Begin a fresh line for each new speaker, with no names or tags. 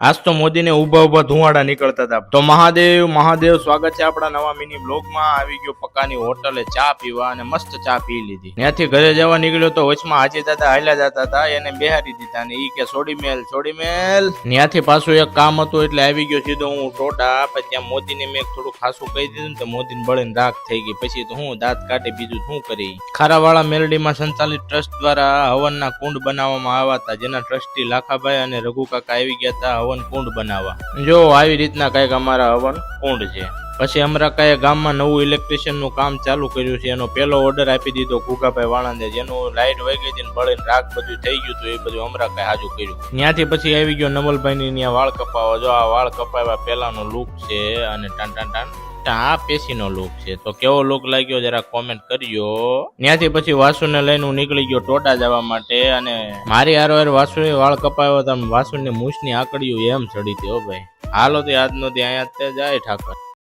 આજ તો મોદીને ઉભા ઉભા ધુવાડા નીકળતા હતા. તો મહાદેવ સ્વાગત છે આપણા નવા મિની બ્લોગમાં. આવી ગયો પક્કાની હોટલે ચા પીવા અને મસ્ત ચા પી લીધી. ત્યાંથી ઘરે જવા નીકળ્યો તો વચમાં હાજી દાદા હાલ્યા જતા હતા, એને બેહારી દીધા ને ઈ કે છોડી મેલ. ત્યાંથી પાછું એક કામ હતું એટલે આવી ગયો સીધો હું ટોડા. પછી ત્યાં મોદીને મેં થોડું ખાસું કહી દીધું ને તો મોદીને બળીને રાખ થઈ ગઈ. પછી તો હું દાંત કાઢી બીજું શું કરી. ખારાવાળા મેલડીમાં સંચાલિત ટ્રસ્ટ દ્વારા હવનના કુંડ બનાવવામાં આવ્યા હતા, જેના ટ્રસ્ટી લાખાભાઈ અને રઘુ કાકા આવી ગયા હતા હવન કુંડ બનાવવા. જો આવી રીતના કઈક અમારા હવન કુંડ છે. પછી અમરાકાએ ગામમાં નવું ઇલેક્ટ્રિશિયન નું કામ ચાલુ કર્યું છે. એનો પહેલો ઓર્ડર આપી દીધો ઘુગાભાઈ વાળંદે, જેનું લાઈટ વહી ગઈ હતી બળીને રાખ બધું થઈ ગયું હતું. એ બધું અમરાકાએ હાજુ કર્યું. ત્યાંથી પછી આવી ગયો નવલભાઈ ની વાળ કપાવા. જો આ વાળ કપાવ્યા પહેલાનો લુક છે અને ટાન ટાન ટાન આ પેશીનો લુક છે. તો કેવો લુક લાગ્યો જરા કોમેન્ટ કરજો. ત્યાંથી પછી વાસુને લઈને હું નીકળી ગયો ટોટા જવા માટે, અને મારી હારો વાસુએ વાળ કપાવ્યો હતા. વાસુની મૂછની આકડીઓ એમ ચડી હતી. હો ભાઈ, હાલો તે આજનો દી અહીંયા જ જાય ઠાકર.